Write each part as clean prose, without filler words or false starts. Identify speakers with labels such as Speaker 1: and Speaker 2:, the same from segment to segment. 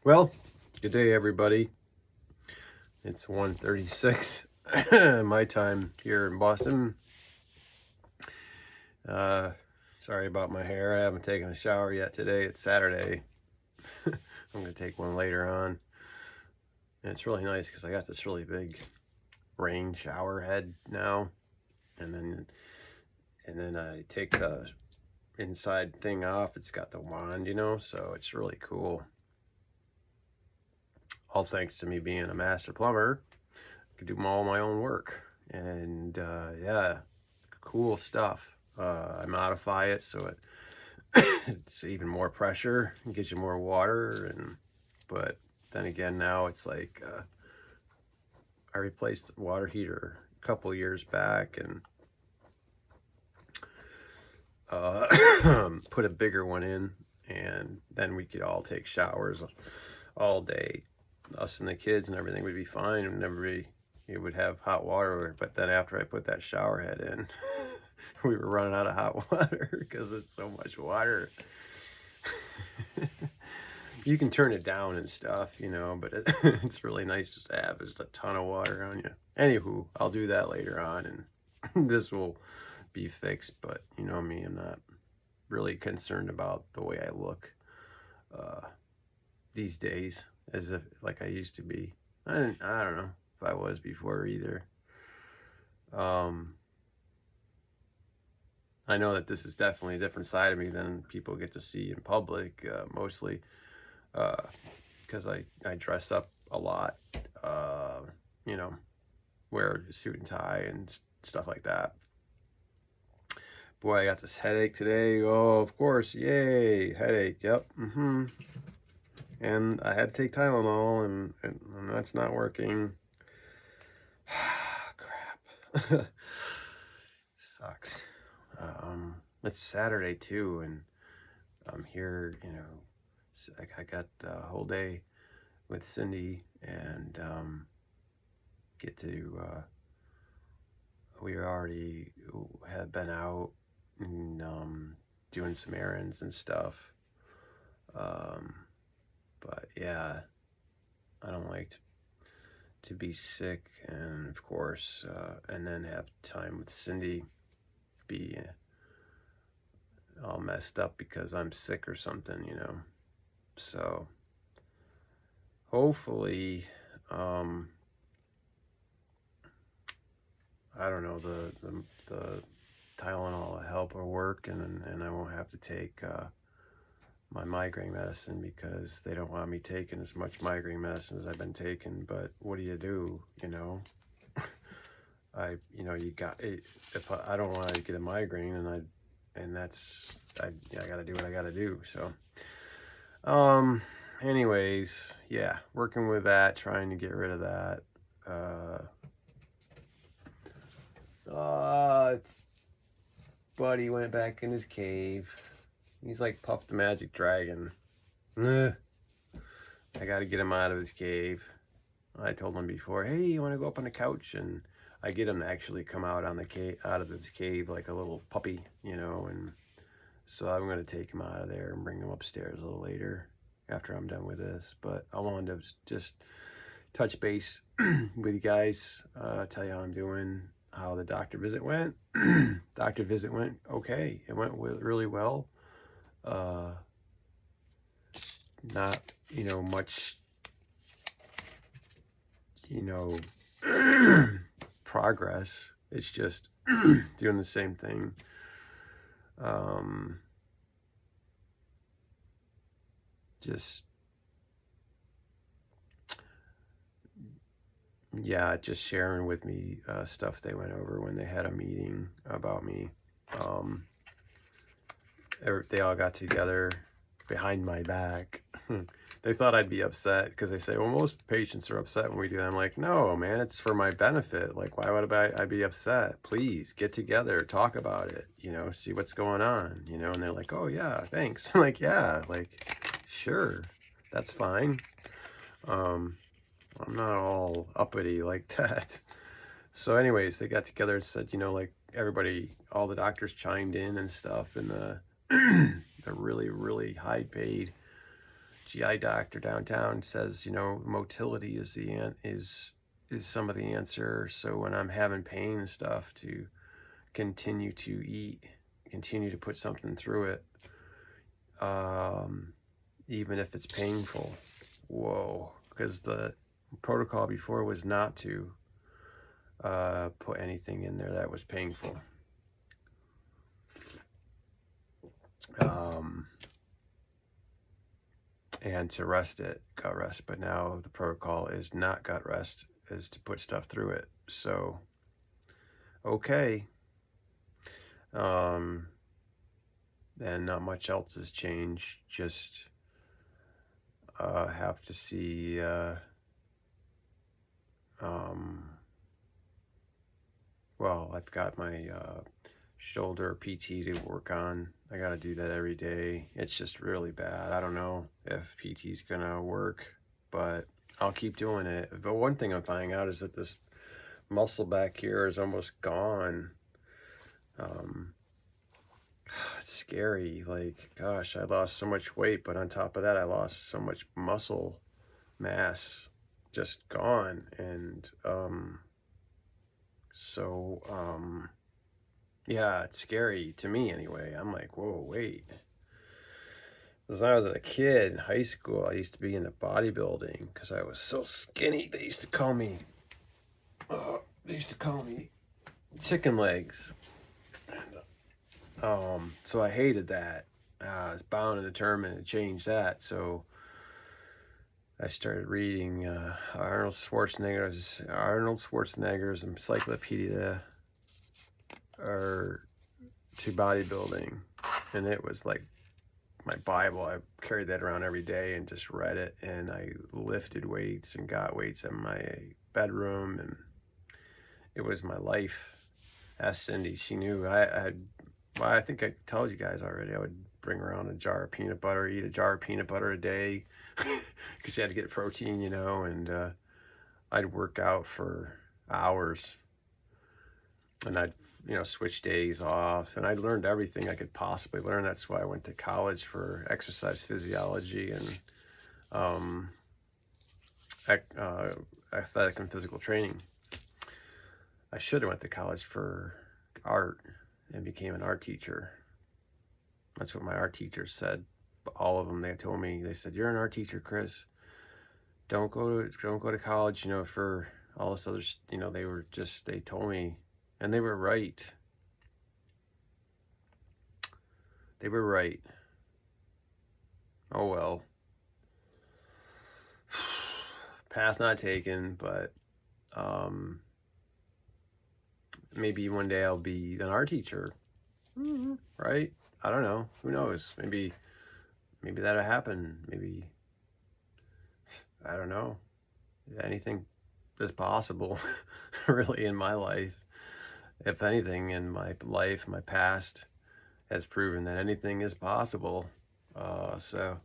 Speaker 1: Well, good day, everybody. It's 1:36 my time here in Boston. Uh, Sorry about my hair. I haven't taken a shower yet today. It's Saturday. I'm gonna take one later on. And it's really nice because I got this really big rain shower head now. And then I take the inside thing off. It's got the wand, so it's really cool. All thanks to me being a master plumber. I can do all my own work. And yeah, cool stuff. I modify it so it's even more pressure and gives you more water. But then again, now it's like I replaced the water heater a couple years back and put a bigger one in, and then we could all take showers all day. Us and the kids and everything would be fine, and everybody you would have hot water. But then after I put that shower head in, we were running out of hot water because it's so much water. You can turn it down and stuff, but it's really nice just to have just a ton of water on you. Anywho, I'll do that later on, and this will be fixed. But you know me, I'm not really concerned about the way I look these days as if like I used to be. I don't know if I was before either. I know that this is definitely a different side of me than people get to see in public, mostly because I dress up a lot, you know, wear a suit and tie and stuff like that. Boy, I got this headache today. Oh, of course, yay, headache. Yep. And I had to take Tylenol, and that's not working. Crap. Sucks. It's Saturday too, and I'm here, I got a whole day with Cindy, and get to, we already had been out and doing some errands and stuff. But yeah, I don't like to be sick, and of course, and then have time with Cindy be all messed up because I'm sick or something, So hopefully, I don't know, the Tylenol will help or work, and I won't have to take my migraine medicine because they don't want me taking as much migraine medicine as I've been taking. But what do? You got it. If I don't want to get a migraine, and that's I got to do what I got to do. So, anyways, yeah, working with that, trying to get rid of that. Buddy went back in his cave. He's like Puff the Magic Dragon. I got to get him out of his cave. I told him before, hey, you want to go up on the couch? And I get him to actually come out out of his cave like a little puppy, and so I'm going to take him out of there and bring him upstairs a little later after I'm done with this. But I wanted to just touch base with you guys, tell you how I'm doing, how the doctor visit went. Doctor visit went okay. It went really well. Not, much, progress. It's just doing the same thing. Just Yeah, just sharing with me stuff they went over when they had a meeting about me. They all got together behind my back. They thought I'd be upset because they say, well, most patients are upset when we do that. I'm like, no, man, it's for my benefit. Like, why would I be upset? Please get together, talk about it, see what's going on, and they're like, oh, yeah, thanks. I'm like, yeah, like, sure, that's fine. I'm not all uppity like that. So anyways, they got together and said, like everybody, all the doctors chimed in and stuff, and the really, really high paid GI doctor downtown says, you know, motility is is some of the answer. So when I'm having pain and stuff, to continue to eat, continue to put something through it, even if it's painful. Whoa, because the protocol before was not to put anything in there that was painful. And to rest it, gut rest. But now the protocol is not gut rest, is to put stuff through it. So, okay. And not much else has changed. Just have to see well, I've got my shoulder PT to work on. I got to do that every day. It's just really bad. I don't know if PT's gonna work, but I'll keep doing it. But one thing I'm finding out is that this muscle back here is almost gone. It's scary. Like, gosh, I lost so much weight, but on top of that, I lost so much muscle mass, just gone. And yeah, it's scary to me anyway. I'm like, whoa, wait. As I was a kid in high school, I used to be into bodybuilding because I was so skinny. They used to call me chicken legs. So I hated that. I was bound and determined to change that. So I started reading Arnold Schwarzenegger's Encyclopedia to bodybuilding, and it was like my Bible. I carried that around every day and just read it, and I lifted weights and got weights in my bedroom, and it was my life. Ask Cindy, she knew. I think I told you guys already, I would bring around a jar of peanut butter, eat a jar of peanut butter a day, because you had to get protein, you know, and I'd work out for hours, and I'd, you know, switch days off, and I learned everything I could possibly learn. That's why I went to college for exercise physiology and athletic and physical training. I should have went to college for art and became an art teacher. That's what my art teachers said. All of them, they told me, they said, "You're an art teacher, Chris. Don't go to college, you know, for all this other, you know." They told me, and they were right. They were right. Oh well. Path not taken, but maybe one day I'll be an art teacher. Right? I don't know. Who knows? Maybe that'll happen. Maybe, I don't know. Anything is possible, really, in my life. If anything, in my life, my past has proven that anything is possible. Yeah.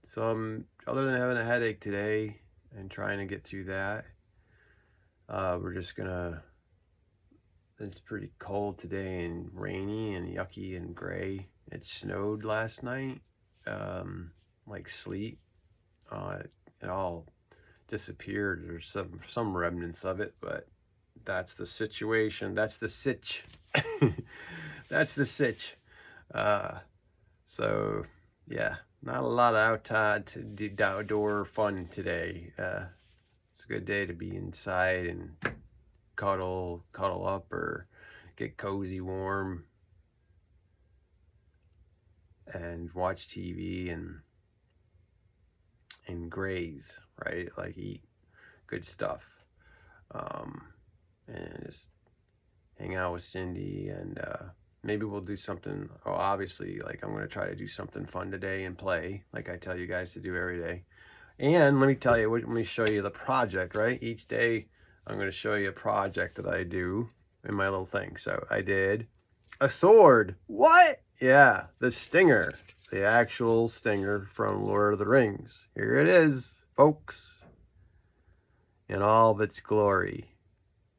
Speaker 1: So other than having a headache today and trying to get through that, we're just gonna. It's pretty cold today and rainy and yucky and gray. It snowed last night, like sleet. It all disappeared. There's some remnants of it, but that's the situation. That's the sitch. That's the sitch. So yeah, not a lot of outdoor fun today. It's a good day to be inside and cuddle up or get cozy warm and watch TV and graze, right? Like eat good stuff, and just hang out with Cindy, and maybe we'll do something. Oh, obviously, like I'm going to try to do something fun today and play, like I tell you guys to do every day. And let me tell you, let me show you the project, right? Each day I'm going to show you a project that I do in my little thing. So I did a sword. What? Yeah, the stinger. The actual stinger from Lord of the Rings. Here it is, folks. In all of its glory.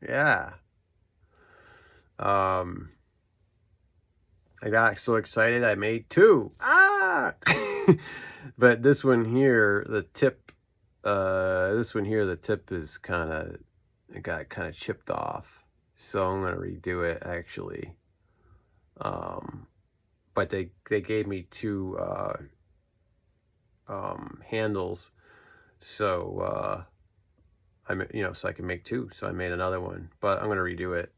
Speaker 1: Yeah. I got so excited I made 2. Ah! But this one here, the tip, the tip is it got kind of chipped off. So I'm gonna redo it actually. But they gave me 2 handles, so so I can make 2. So I made another one, but I'm gonna redo it.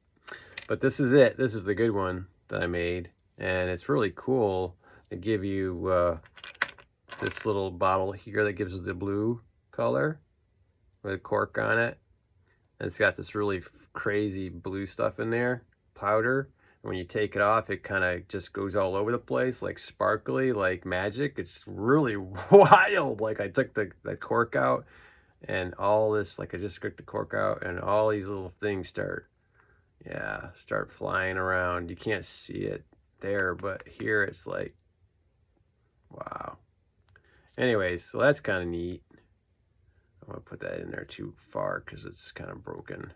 Speaker 1: But this is it. This is the good one that I made, and it's really cool. They give you this little bottle here that gives it the blue color with a cork on it. And it's got this really crazy blue stuff in there, powder. And when you take it off, it kind of just goes all over the place, like sparkly, like magic. It's really wild. Like I took the cork out, and all this, like I just took the cork out, and all these little things start flying around. You can't see it there, but here it's like, wow. Anyways, so that's kind of neat. I'm gonna put that in there too far because it's kind of broken.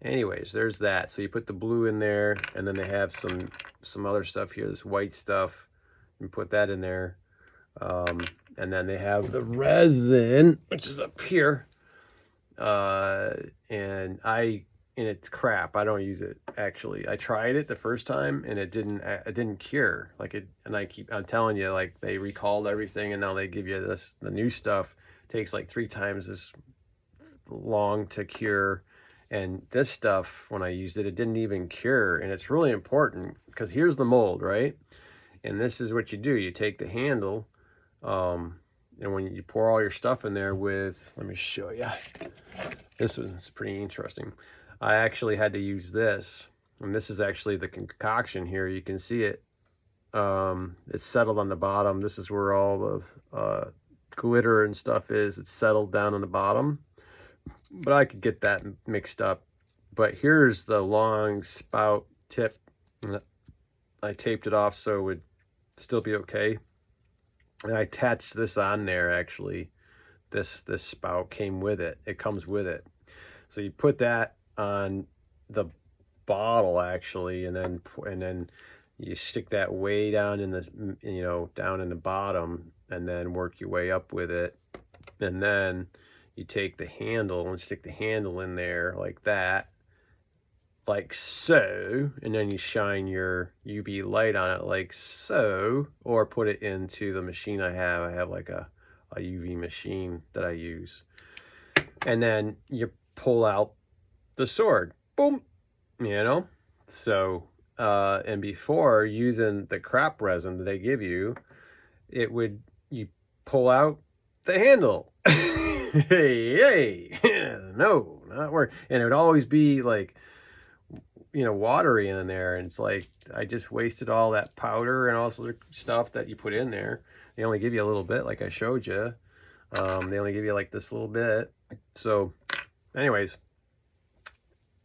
Speaker 1: Anyways, there's that. So you put the blue in there, and then they have some other stuff here, this white stuff. You put that in there. And then they have the resin, which is up here. And it's crap. I don't use it actually. I tried it the first time and it didn't cure. I'm telling you, like they recalled everything and now they give you the new stuff. It takes like 3 times as long to cure. And this stuff, when I used it, it didn't even cure. And it's really important because here's the mold, right? And this is what you do. You take the handle, and when you pour all your stuff in there with, let me show you. This one's pretty interesting. I actually had to use this, and this is actually the concoction here. You can see it. It's settled on the bottom. This is where all the glitter and stuff is. It's settled down on the bottom. But I could get that mixed up. But here's the long spout tip. I taped it off so it would still be okay. And I attached this on there actually. This spout came with it. It comes with it. So you put that on the bottle actually, and then you stick that way down in the down in the bottom, and then work your way up with it. And then you take the handle and stick the handle in there like that, like so, and then you shine your UV light on it like so, or put it into the machine I have. I have like a UV machine that I use. And then you pull out the sword. Boom! So, and before using the crap resin that they give you, you pull out the handle. hey, no, not work. And it would always be like, watery in there. And it's like, I just wasted all that powder and all this other stuff that you put in there. They only give you a little bit, like I showed you. They only give you like this little bit. So anyways,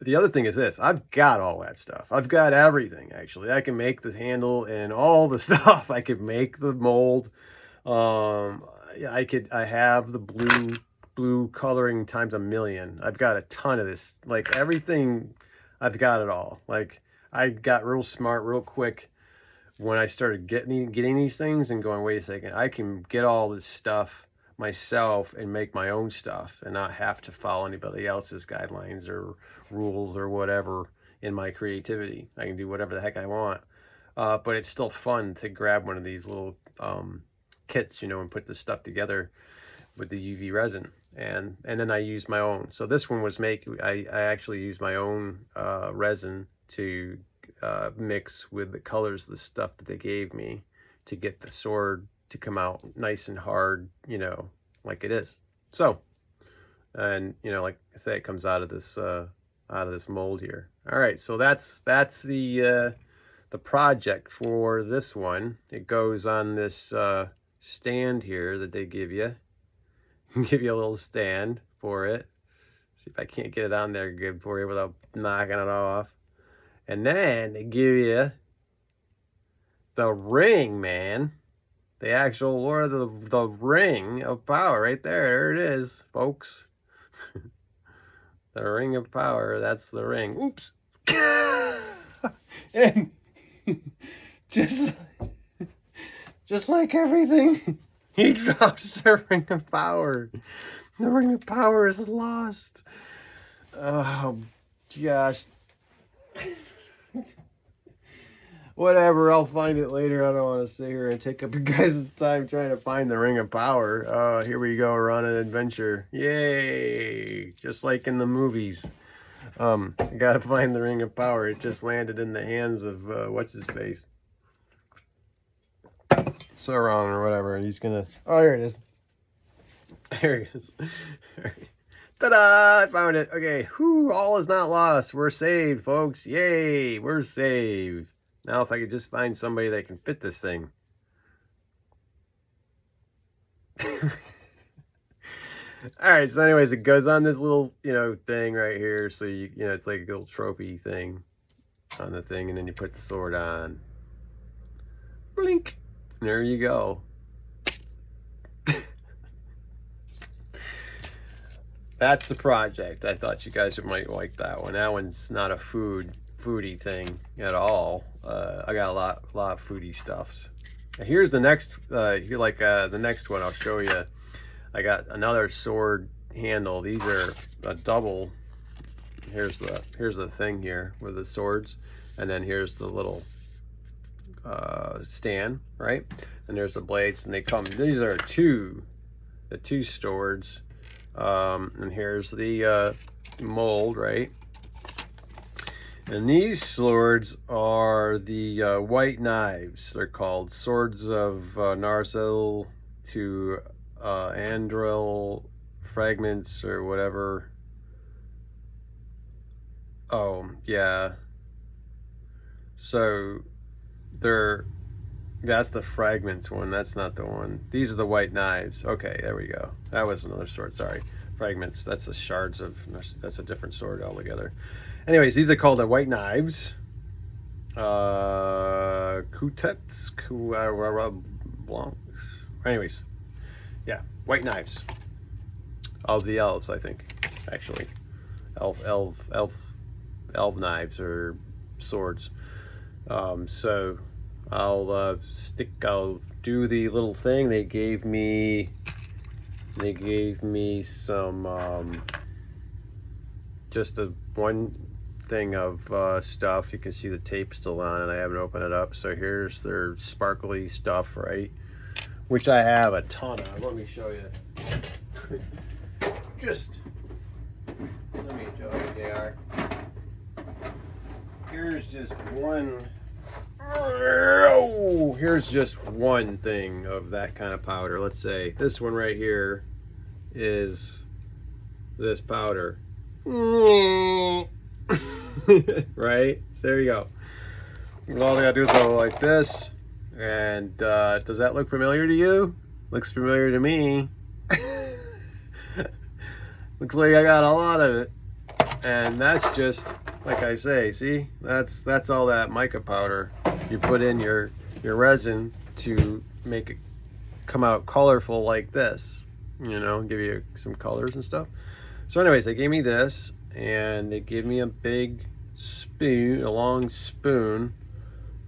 Speaker 1: the other thing is this. Have got all that stuff. I've got everything, actually. I can make this handle and all the stuff. I could make the mold. I have the blue coloring times a million. I've got a ton of this. Like everything, I've got it all. Like I got real smart real quick when I started getting these things and going, wait a second, I can get all this stuff myself and make my own stuff and not have to follow anybody else's guidelines or rules or whatever in my creativity. I can do whatever the heck I want. But it's still fun to grab one of these little kits, and put this stuff together with the UV resin. And then I use my own. So this one was I actually used my own resin to mix with the colors of the stuff that they gave me to get the sword to come out nice and hard, like it is. So, and like I say, it comes out of this mold here. All right, so that's the project for this one. It goes on this stand here that they give you. Give you a little stand for it. See if I can't get it on there good for you without knocking it off. And then they give you the ring, man. The actual Lord of the Ring of Power right there. There it is, folks. The Ring of Power. That's the ring. Oops. And just just like everything, he drops the ring of power. The ring of power is lost. Oh gosh. Whatever, I'll find it later. I don't want to sit here and take up your guys' time trying to find the ring of power. Here we go, we're on an adventure. Yay! Just like in the movies. I gotta find the ring of power. It just landed in the hands of what's his face, Sauron or whatever. And he's gonna. Oh, here it is. There it is. Ta-da! I found it. Okay. Whew, all is not lost. We're saved, folks. Yay! We're saved. Now, if I could just find somebody that can fit this thing. All right, so anyways, it goes on this little, thing right here. So it's like a little trophy thing on the thing, and then you put the sword on. Blink. And there you go. That's the project. I thought you guys might like that one. That one's not a foodie thing at all. I got a lot of foodie stuffs. Here's the next. The next one I'll show you. I got another sword handle. These are a double. Here's the thing here with the swords, and then here's the little stand, right? And there's the blades, and they come. These are the two swords, and here's the mold, right? And these swords are the white knives. They're called Swords of Narsil to Andril fragments or whatever. Oh yeah, so that's the fragments one. That's not the one. These are the white knives. Okay, there we go. That was another sword. Sorry, fragments. That's the shards of. That's a different sword altogether. Anyways, these are called the white knives. Coutets, blancs. Anyways. Yeah, white knives of the elves, I think. Actually, elf knives or swords. So I'll do the little thing. They gave me some just one thing of stuff. You can see the tape still on, and I haven't opened it up. So here's their sparkly stuff, right? Which I have a ton of. Let me show you. Let me show you, JR. Here's just one. Oh, here's just one thing of that kind of powder. Let's say this one right here is this powder. Right? So there you go. And all I gotta do is go like this. And does that look familiar to you? Looks familiar to me. Looks like I got a lot of it. And that's just, like I say, see? That's all that mica powder. You put in your resin to make it come out colorful like this. Give you some colors and stuff. So anyways, they gave me this, and they gave me a big spoon, a long spoon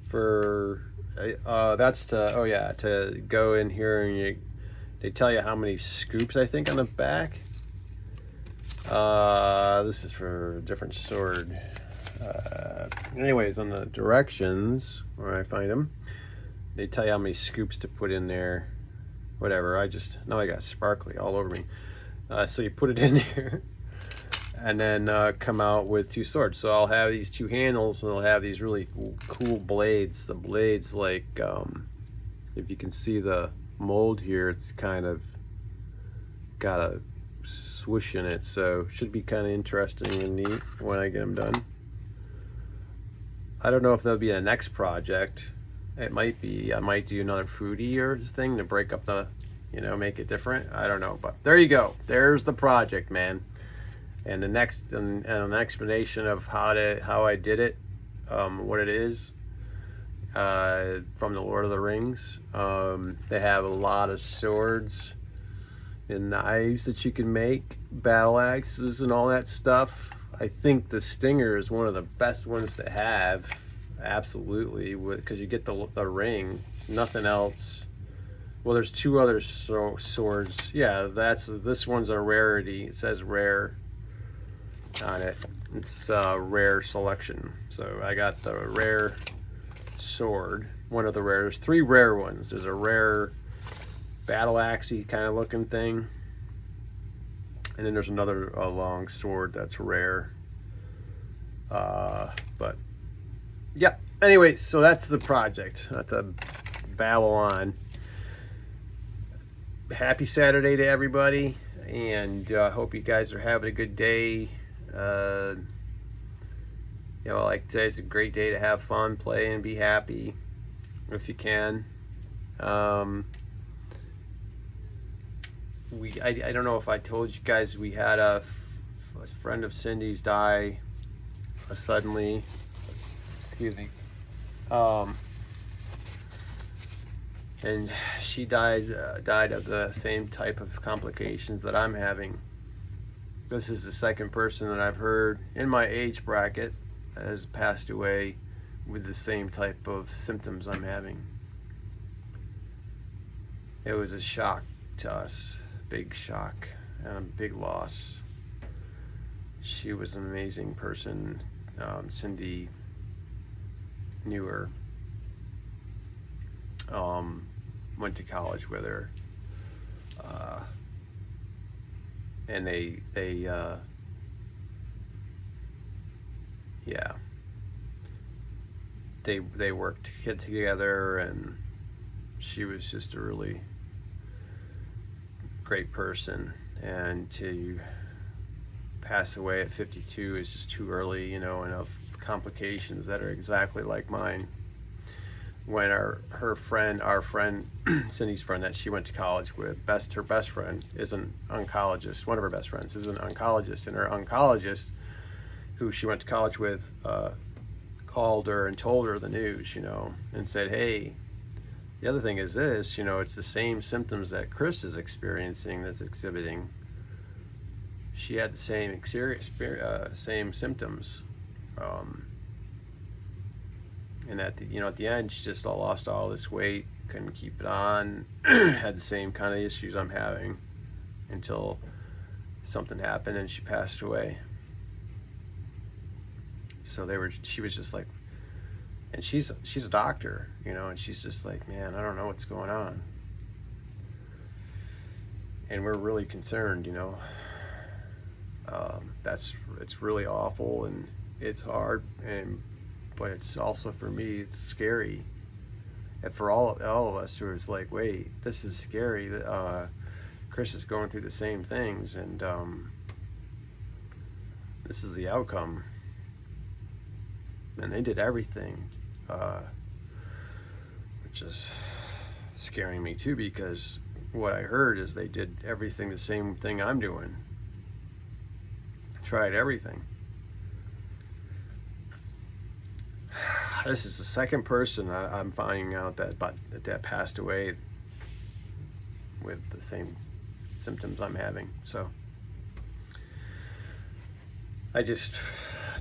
Speaker 1: for... that's to go in here, and they tell you how many scoops, I think, on the back. This is for a different sword. Anyways, on the directions where I find them, they tell you how many scoops to put in there. Whatever. I got sparkly all over me. So you put it in there, and then come out with two swords. So I'll have these two handles, and they'll have these really cool blades. The blades, like, if you can see the mold here, it's kind of got a swoosh in it, so should be kind of interesting and neat when I get them done. I don't know if that'll be a next project. It might be. I might do another foodie or thing to break up the, make it different. I don't know, but there you go. There's the project, man. And the next, and an explanation of how I did it, what it is, from the Lord of the Rings. They have a lot of swords and knives that you can make, battle axes and all that stuff. I think the Stinger is one of the best ones to have. absolutely, because you get the ring, nothing else. Well, there's two other swords. Yeah, this one's a rarity. It says rare on it. It's a rare selection. So I got the rare sword, one of the rares. Three rare ones. There's a rare battle axey kind of looking thing, and then there's another long sword that's rare. But yeah. Anyway, so that's the project. Not to babble on. Happy Saturday to everybody, and hope you guys are having a good day. Like today's a great day to have fun, play, and be happy if you can. I don't know if I told you guys, we had a friend of Cindy's die suddenly. Excuse me. And she died of the same type of complications that I'm having. This is the second person that I've heard in my age bracket that has passed away with the same type of symptoms I'm having. It was a shock to us, big shock, and a big loss. She was an amazing person. Cindy knew her. Went to college with her, and they worked together, and she was just a really great person. And to pass away at 52 is just too early, and of complications that are exactly like mine. When our friend Cindy's friend that she went to college with, her best friend is an oncologist. One of her best friends is an oncologist, and her oncologist, who she went to college with, called her and told her the news, and said, "Hey, the other thing is this, it's the same symptoms that Chris is experiencing, that's exhibiting." She had the same symptoms. And at the end, she just lost all this weight, couldn't keep it on, had the same kind of issues I'm having, until something happened and she passed away. So she was just like, and she's a doctor, and she's just like, "Man, I don't know what's going on." And we're really concerned, it's really awful, and it's hard, but it's also, for me, it's scary. And for all of us who is like, wait, this is scary. Chris is going through the same things, and this is the outcome. And they did everything, which is scaring me too, because what I heard is they did everything the same thing I'm doing. Tried everything. This is the second person I'm finding out that passed away with the same symptoms I'm having. So I just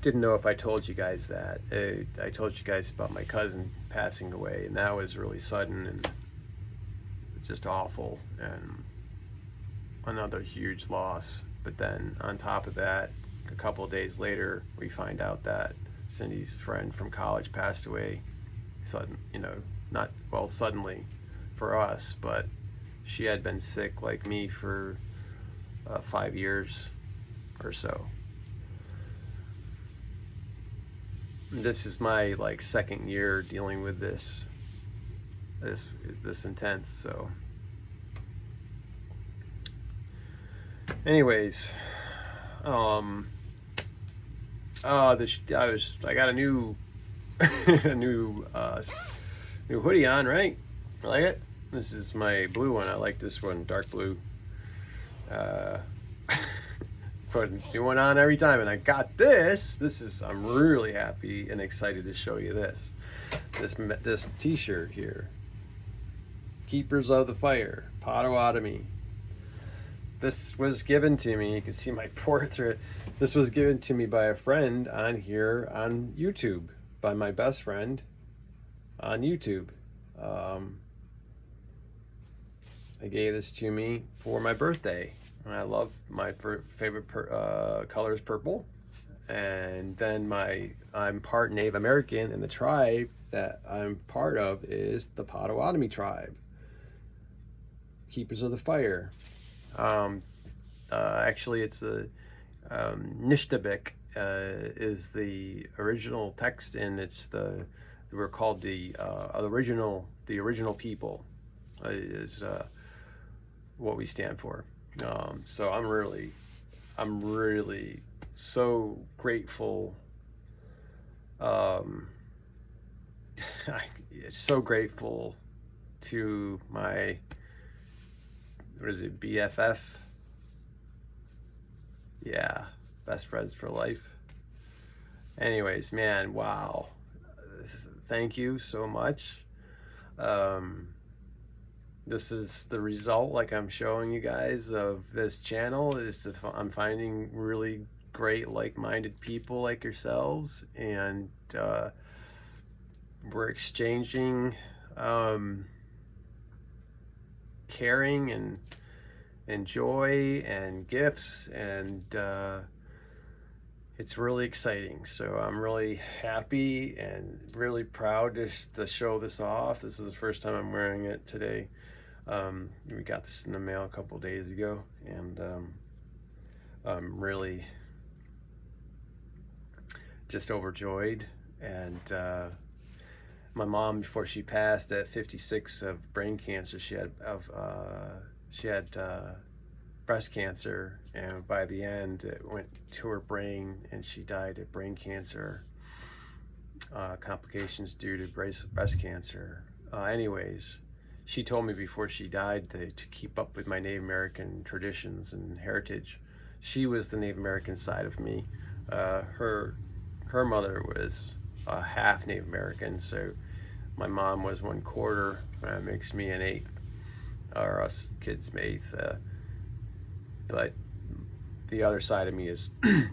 Speaker 1: didn't know if I told you guys that. I told you guys about my cousin passing away, and that was really sudden and just awful, and another huge loss. But then on top of that, a couple of days later, we find out that Cindy's friend from college passed away. Suddenly for us, but she had been sick like me for 5 years or so. This is my second year dealing with this intense. So anyways, I got a new new hoodie on, right? I like it. This is my blue one. I like this one, dark blue. Put a new one on every time, and I got this. I'm really happy and excited to show you this t-shirt here. Keepers of the Fire, Potawatomi. This was given to me. You can see my portrait. This was given to me by a friend on here on YouTube. by my best friend on YouTube. They gave this to me for my birthday. And I love my favorite color is purple. And then I'm part Native American, and the tribe that I'm part of is the Potawatomi tribe, Keepers of the Fire. Actually, it's a Nishtabik is the original text, and we're called the original people is what we stand for. So I'm really so grateful. So grateful to my, what is it, BFF? Yeah, best friends for life. Anyways, man, wow. Thank you so much. This is the result, like I'm showing you guys, of this channel. I'm finding really great like-minded people like yourselves, and we're exchanging caring and joy and gifts, and it's really exciting. So I'm really happy and really proud to show this off. This is the first time I'm wearing it today. We got this in the mail a couple days ago, and I'm really just overjoyed. And my mom, before she passed at 56 of brain cancer, she had breast cancer, and by the end it went to her brain, and she died of brain cancer complications due to breast cancer. Anyways, she told me before she died to keep up with my Native American traditions and heritage. She was the Native American side of me. Her mother was half Native American, so my mom was 1/4. Makes me an eighth, or us kids eighth. But the other side of me is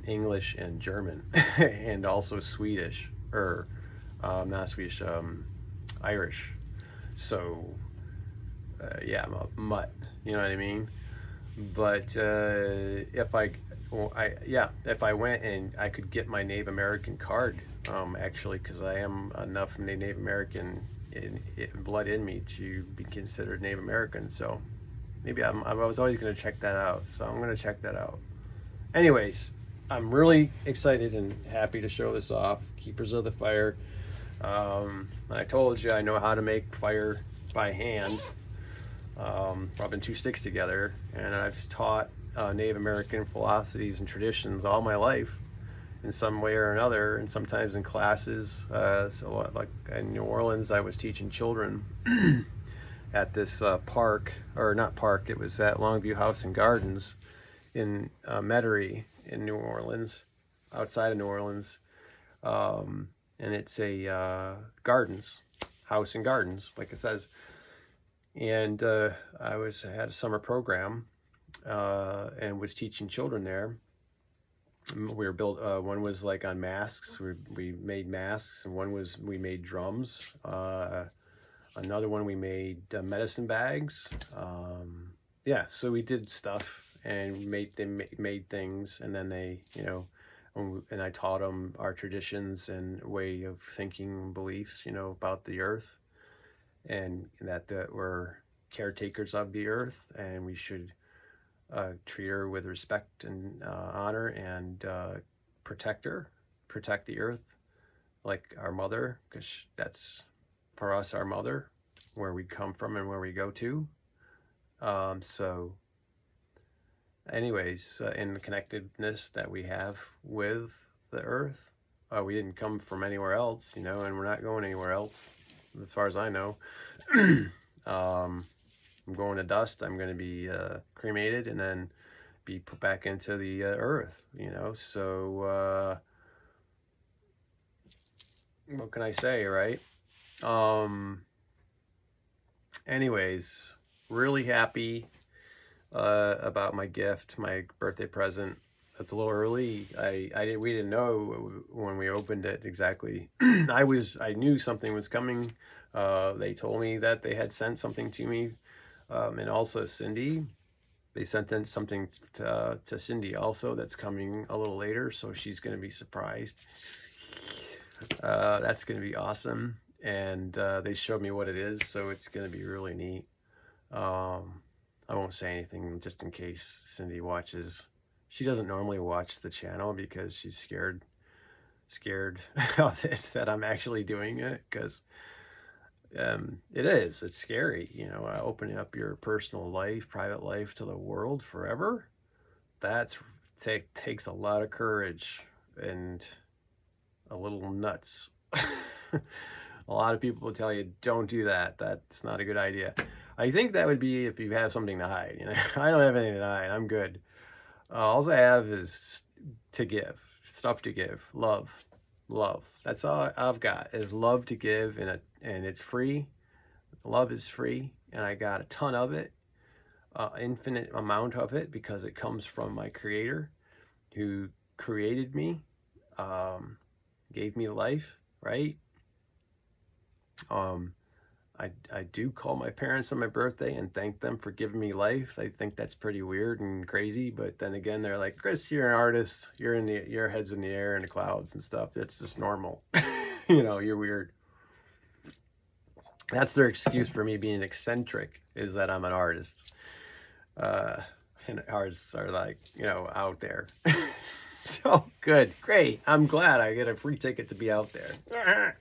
Speaker 1: English and German, and also Swedish, or not Swedish, Irish. So yeah, I'm a mutt, you know what I mean? But if I went and I could get my Native American card, actually, because I am enough Native American blood in me to be considered Native American. So maybe I was always going to check that out. So I'm going to check that out. Anyways, I'm really excited and happy to show this off. Keepers of the Fire. I told you I know how to make fire by hand, rubbing 2 sticks together, and I've taught Native American philosophies and traditions all my life in some way or another, and sometimes in classes. So like in New Orleans, I was teaching children at this park, or not park, it was at Longview House and Gardens in Metairie in New Orleans, outside of New Orleans. And it's a gardens, house and gardens, like it says. And I had a summer program and was teaching children there. We were one was like on masks. We made masks, and one was we made drums. Another one we made medicine bags. Yeah, so we did stuff and made things, and then they, and I taught them our traditions and way of thinking and beliefs, about the earth, and that we're caretakers of the earth, and we should treat her with respect and honor, and protect the earth like our mother, because that's, for us, our mother, where we come from and where we go to. So anyways, in the connectedness that we have with the earth, we didn't come from anywhere else, and we're not going anywhere else, as far as I know. I'm going to dust. I'm going to be cremated and then be put back into the earth, so what can I say, right? Anyways, really happy about my gift, my birthday present. That's a little early. We didn't know when we opened it exactly. I knew something was coming. They told me that they had sent something to me, and also Cindy. They sent in something to Cindy also that's coming a little later, so she's going to be surprised. That's going to be awesome, and they showed me what it is, so it's going to be really neat. I won't say anything just in case Cindy watches. She doesn't normally watch the channel because she's scared of it that I'm actually doing it, because it's scary, opening up your personal life, private life to the world forever. That's takes a lot of courage and a little nuts. A lot of people will tell you, don't do that. That's not a good idea. I think that would be if you have something to hide. I don't have anything to hide. I'm good. All I have is to give, stuff to give, love. That's all I've got is love to give, and it's free. Love is free, and I got a ton of it, infinite amount of it, because it comes from my Creator, who created me, gave me life, right? I do call my parents on my birthday and thank them for giving me life. They think that's pretty weird and crazy, but then again, they're like, Chris, you're an artist. Your head's in the air in the clouds and stuff. It's just normal. You're weird. That's their excuse for me being eccentric, is that I'm an artist. And artists are like, out there. So good, great. I'm glad I get a free ticket to be out there.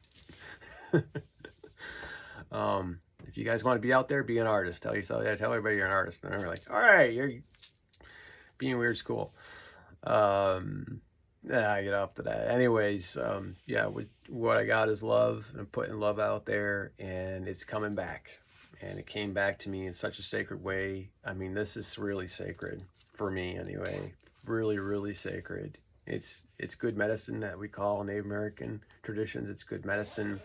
Speaker 1: If you guys want to be out there, be an artist. Tell everybody you're an artist. And they're like, all right, you're being weird's cool. I get off to that. Anyways, what I got is love, and I'm putting love out there, and it's coming back. And it came back to me in such a sacred way. I mean, this is really sacred for me anyway. Really, really sacred. It's good medicine that we call in Native American traditions. It's good medicine.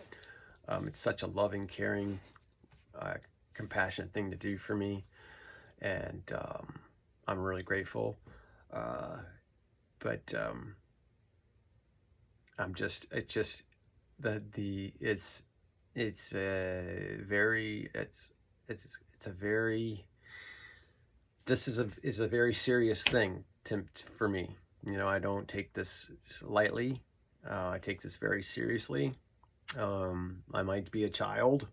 Speaker 1: It's such a loving, caring, compassionate thing to do for me, and I'm really grateful. But this is a very serious thing for me. I don't take this lightly. I take this very seriously. I might be a child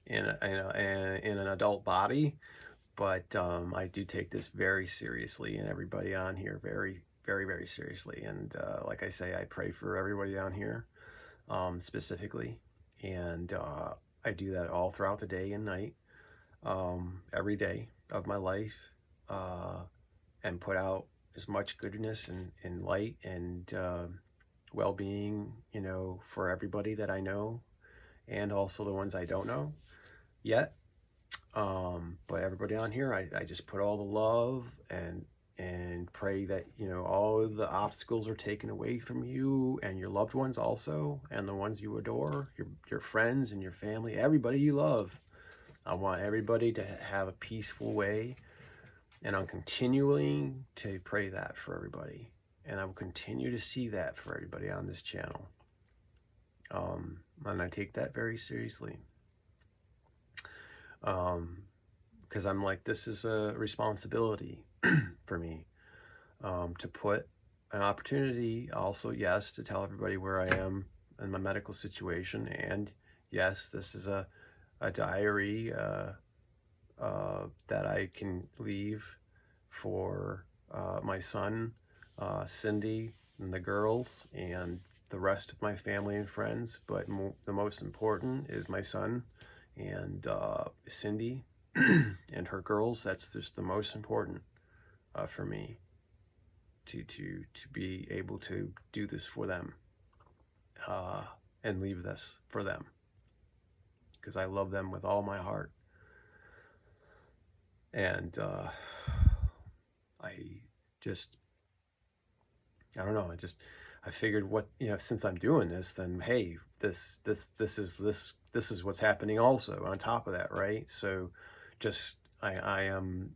Speaker 1: in an adult body, but I do take this very seriously, and everybody on here very, very, very seriously. And like I say, I pray for everybody on here, specifically, and I do that all throughout the day and night, every day of my life, and put out as much goodness and light and well-being, for everybody that I know, and also the ones I don't know yet. But everybody on here, I just put all the love and pray that, all of the obstacles are taken away from you and your loved ones also, and the ones you adore, your friends and your family, everybody you love. I want everybody to have a peaceful way, and I'm continuing to pray that for everybody. And I will continue to see that for everybody on this channel. And I take that very seriously. Because I'm like, this is a responsibility for me, to put an opportunity also, yes, to tell everybody where I am in my medical situation. And yes, this is a diary that I can leave for my son, Cindy, and the girls, and the rest of my family and friends. But the most important is my son and Cindy and her girls. That's just the most important for me, to be able to do this for them, and leave this for them, because I love them with all my heart. And I don't know. I figured, since I'm doing this, then hey, this is what's happening also on top of that, right? So I am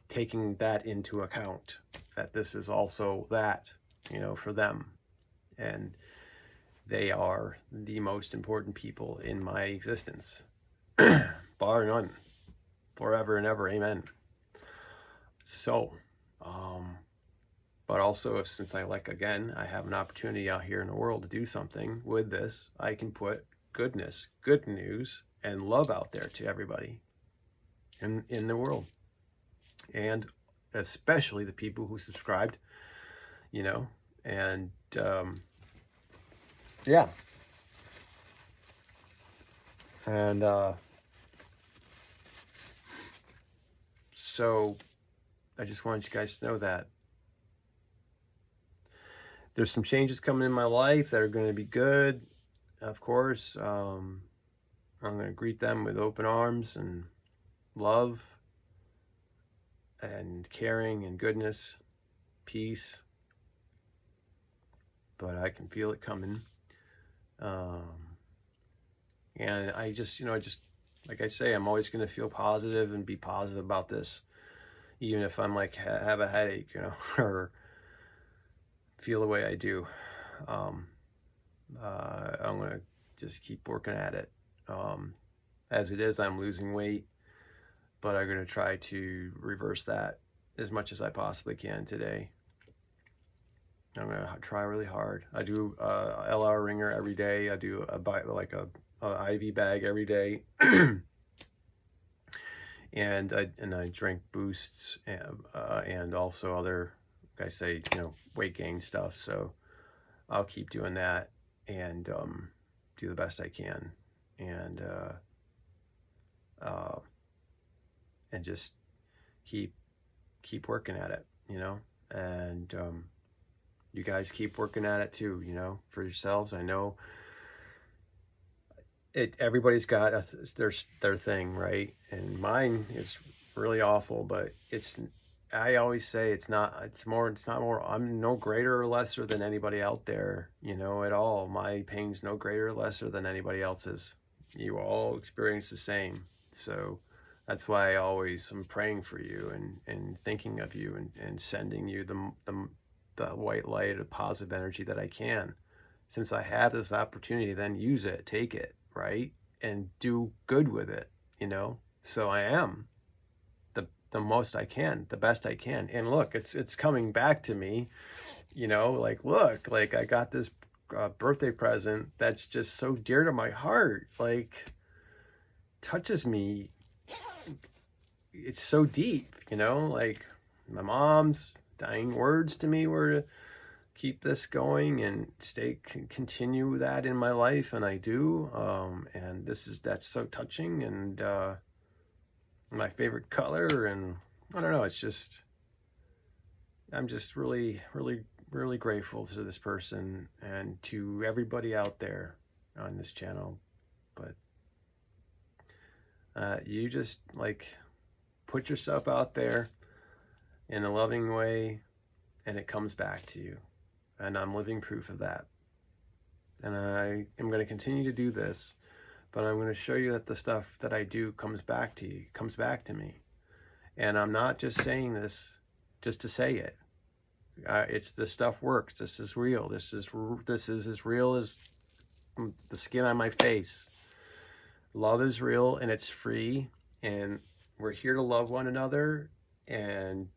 Speaker 1: taking that into account, that this is also that, for them. And they are the most important people in my existence, bar none, forever and ever. Amen. So, but also, since I have an opportunity out here in the world to do something with this, I can put goodness, good news, and love out there to everybody in the world, and especially the people who subscribed, and yeah, and so I just wanted you guys to know that there's some changes coming in my life that are going to be good. Of course, I'm going to greet them with open arms and love and caring and goodness, peace. But I can feel it coming. And I just, like I say, I'm always going to feel positive and be positive about this, even if I'm like, have a headache, or feel the way I do. I'm going to just keep working at it. As it is, I'm losing weight, but I'm going to try to reverse that as much as I possibly can today. I'm going to try really hard. I do LR Ringer every day. I do a IV bag every day. and I drink boosts and also other, like I say, weight gain stuff. So I'll keep doing that and do the best I can, and just keep working at it, and you guys keep working at it too, for yourselves. I know everybody's got their thing, right? And mine is really awful, but I always say it's not more, I'm no greater or lesser than anybody out there, at all. My pain's no greater or lesser than anybody else's. You all experience the same. So that's why I always am praying for you and thinking of you and sending you the white light of positive energy that I can. Since I have this opportunity, then use it, take it, right? And do good with it, So I am the most I can, the best I can. And look, it's coming back to me, like, look, like I got this birthday present that's just so dear to my heart, like touches me. It's so deep, like my mom's dying words to me were to keep this going and continue that in my life, and I do. And that's so touching, and my favorite color, and I don't know, I'm just really, really, really grateful to this person and to everybody out there on this channel. But you just put yourself out there in a loving way, and it comes back to you. And I'm living proof of that. And I am going to continue to do this, but I'm going to show you that the stuff that I do comes back to me. And I'm not just saying this just to say it. This stuff works. This is real. This is as real as the skin on my face. Love is real, and it's free, and we're here to love one another and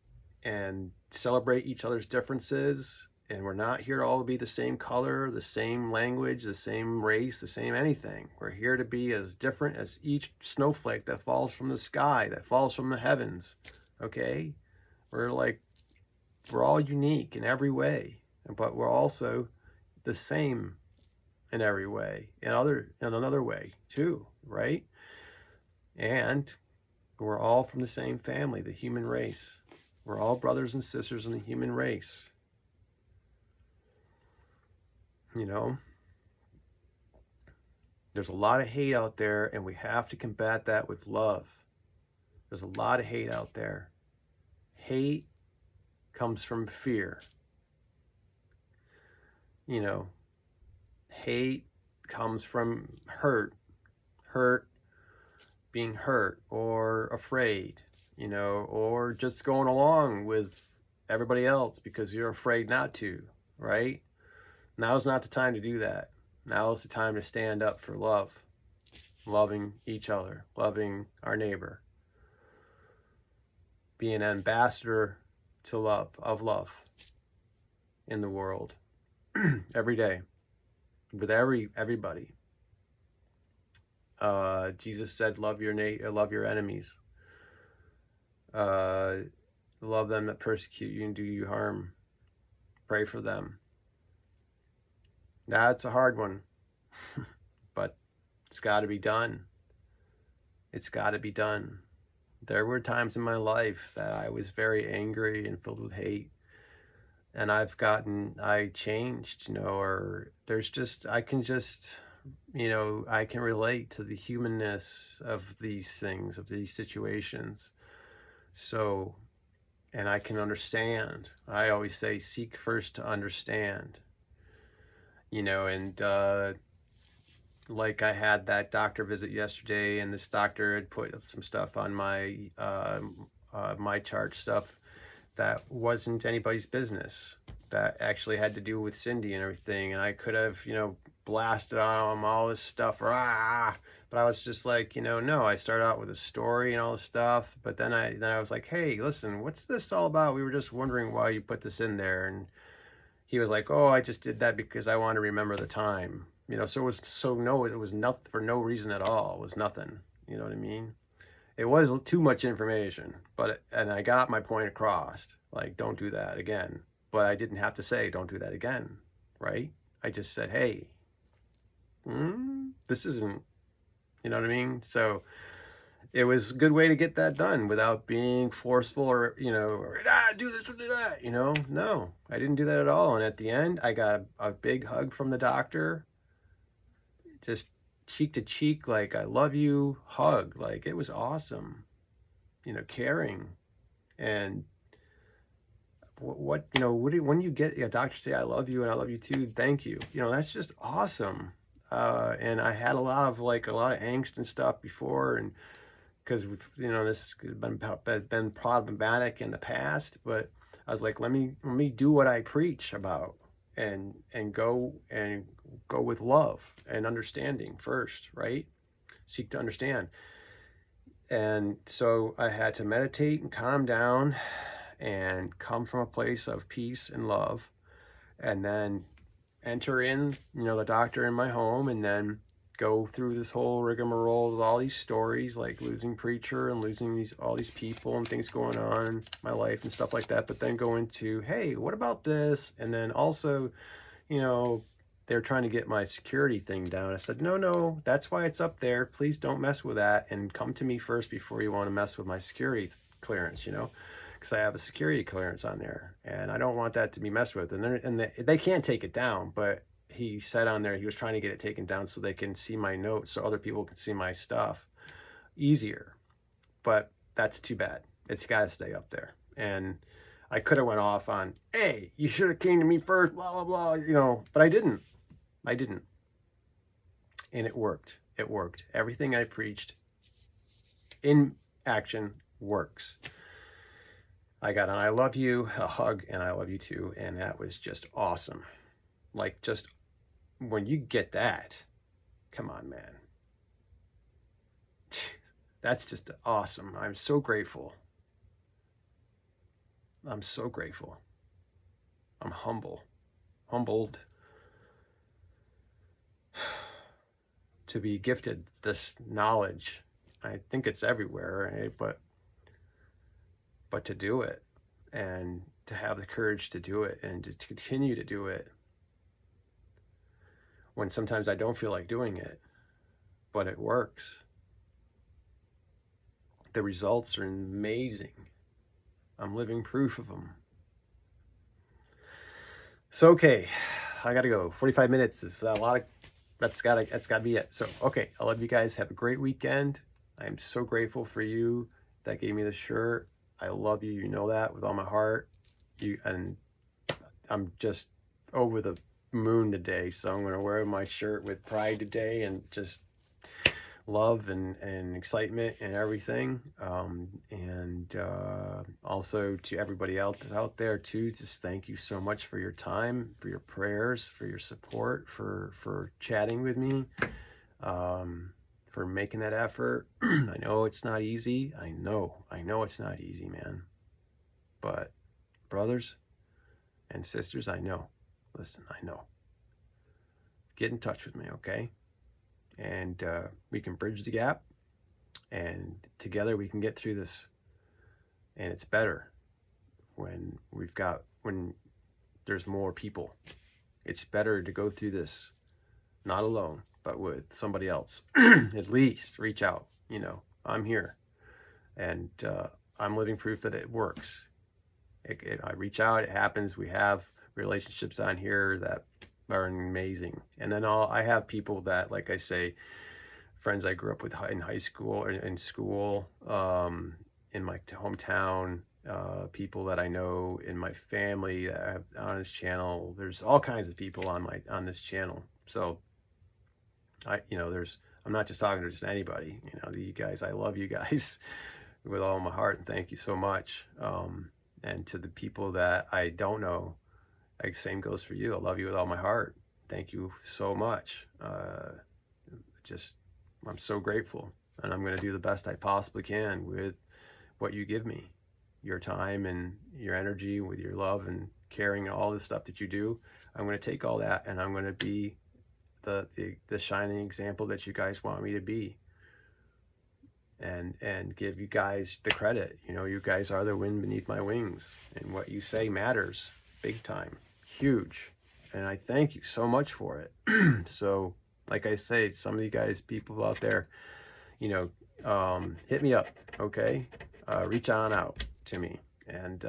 Speaker 1: celebrate each other's differences. And we're not here to all be the same color, the same language, the same race, the same anything. We're here to be as different as each snowflake that falls from the sky, that falls from the heavens. Okay? We're all unique in every way, but we're also the same in every way, in another way too, right? And we're all from the same family, the human race. We're all brothers and sisters in the human race. There's a lot of hate out there, and we have to combat that with love. There's a lot of hate out there. Hate comes from fear. Hate comes from hurt, being hurt or afraid, or just going along with everybody else because you're afraid not to, right? Now's not the time to do that. Now is the time to stand up for love, loving each other, loving our neighbor, being an ambassador to of love in the world every day with everybody. Jesus said, love your enemies. Love them that persecute you and do you harm. Pray for them. That's a hard one, but it's got to be done. It's got to be done. There were times in my life that I was very angry and filled with hate, and I changed, or I can relate to the humanness of these things, of these situations. So, and I can understand. I always say, seek first to understand, and like I had that doctor visit yesterday, and this doctor had put some stuff on my my chart, stuff that wasn't anybody's business, that actually had to do with Cindy and everything. And I could have, blasted on all this stuff, but I was just like, no, I started out with a story and all this stuff. But then I was like, hey, listen, what's this all about? We were just wondering why you put this in there. And he was like, oh, I just did that because I want to remember the time. So it was nothing, for no reason at all. It was nothing. You know what I mean? It was too much information, and I got my point across. Like, don't do that again. But I didn't have to say, don't do that again, right? I just said, hey, this isn't, you know what I mean? So it was a good way to get that done without being forceful or, do this or do that, No, I didn't do that at all. And at the end, I got a big hug from the doctor, just cheek to cheek, like, I love you hug. Like, it was awesome, caring. And when you get a doctor say, I love you and I love you too, thank you, that's just awesome. And I had a lot of angst and stuff before, and because this has been problematic in the past, but I was like, let me do what I preach about, and go with love and understanding first, right? Seek to understand. And so I had to meditate and calm down and come from a place of peace and love, and then enter in, the doctor in my home, and then go through this whole rigmarole with all these stories, like losing preacher and losing all these people and things going on in my life and stuff like that. But then go into, hey, what about this? And then also, they're trying to get my security thing down. I said, no, that's why it's up there. Please don't mess with that, and come to me first before you want to mess with my security clearance, because I have a security clearance on there, and I don't want that to be messed with. And they can't take it down, but he said on there he was trying to get it taken down so they can see my notes, so other people can see my stuff easier. But that's too bad. It's got to stay up there. And I could have went off on, hey, you should have came to me first, blah, blah, blah, but I didn't. And it worked. Everything I preached in action works. I got an I love you, a hug, and I love you too. And that was just awesome. Like, just when you get that, come on, man. That's just awesome. I'm so grateful. I'm so grateful. I'm humbled to be gifted this knowledge. I think it's everywhere, right? But to do it, and to have the courage to do it, and to continue to do it when sometimes I don't feel like doing it, but it works. The results are amazing. I'm living proof of them. So, okay, I gotta go. 45 minutes is a lot of, that's gotta be it. So, okay, I love you guys. Have a great weekend. I'm so grateful for you that gave me the shirt. I love you. You know that with all my heart. And I'm just over the moon today. So I'm going to wear my shirt with pride today, and just love and excitement and everything. Also to everybody else out there too, just thank you so much for your time, for your prayers, for your support, for chatting with me, for making that effort. I know it's not easy. I know it's not easy, man. But brothers and sisters, I know. Listen, I know. Get in touch with me, okay? And we can bridge the gap, and together we can get through this. And it's better when there's more people. It's better to go through this not alone, but with somebody else. At least reach out. I'm here, and I'm living proof that it works. I reach out, it happens. We have relationships on here that are amazing. And then I have people that, like I say, friends I grew up with in high school or in school, in my hometown, people that I know in my family that I have on this channel. There's all kinds of people on this channel. So I'm not just talking to just anybody. You guys, I love you guys with all my heart, and thank you so much. And to the people that I don't know, like, same goes for you. I love you with all my heart. Thank you so much. I'm so grateful, and I'm going to do the best I possibly can with what you give me, your time and your energy, with your love and caring and all the stuff that you do. I'm going to take all that, and I'm going to be the shining example that you guys want me to be, and give you guys the credit. You guys are the wind beneath my wings, and what you say matters big time, huge, and I thank you so much for it. So, like I say, some of you guys, people out there, hit me up, okay? Reach on out to me, and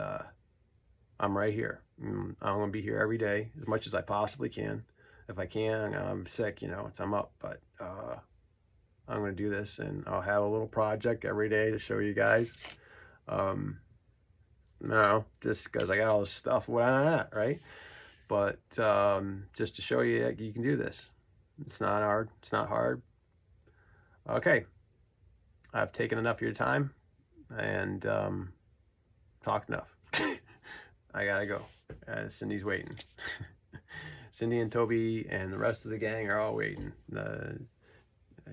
Speaker 1: I'm right here. I'm gonna be here every day as much as I possibly can. If I can, I'm sick, I'm up, but I'm gonna do this, and I'll have a little project every day to show you guys. No, just because I got all this stuff, why not, right? But just to show you that you can do this. It's not hard. It's not hard. Okay. I've taken enough of your time and talked enough. I gotta go. Cindy's waiting. Cindy and Toby and the rest of the gang are all waiting.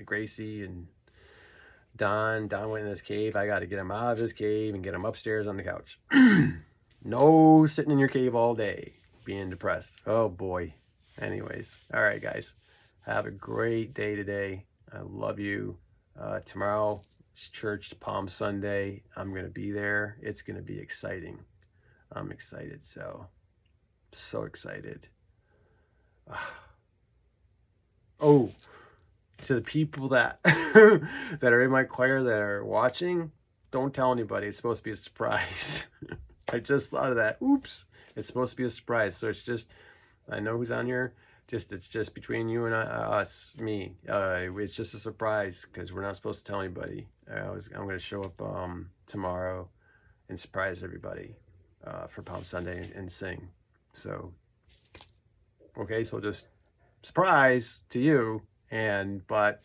Speaker 1: Gracie and Don went in his cave. I got to get him out of his cave and get him upstairs on the couch. No sitting in your cave all day being depressed. Oh boy. Anyways, all right, guys, have a great day today. I love you. Tomorrow it's church, Palm Sunday. I'm gonna be there. It's gonna be exciting. I'm excited. So excited. Oh, to the people that that are in my choir that are watching, don't tell anybody. It's supposed to be a surprise. I just thought of that. Oops. It's supposed to be a surprise. So it's just, I know who's on here. It's just between you and us, me. It's just a surprise because we're not supposed to tell anybody. I'm going to show up tomorrow and surprise everybody for Palm Sunday and sing. So, okay, so just surprise to you, but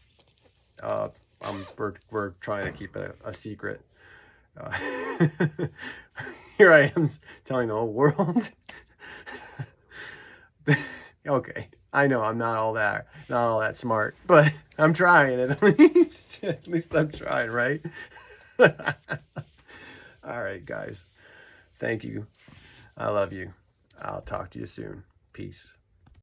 Speaker 1: we're trying to keep it a secret. Here I am telling the whole world. Okay, I know I'm not all that smart, but I'm trying at least. At least I'm trying, right? All right, guys. Thank you. I love you. I'll talk to you soon. Peace.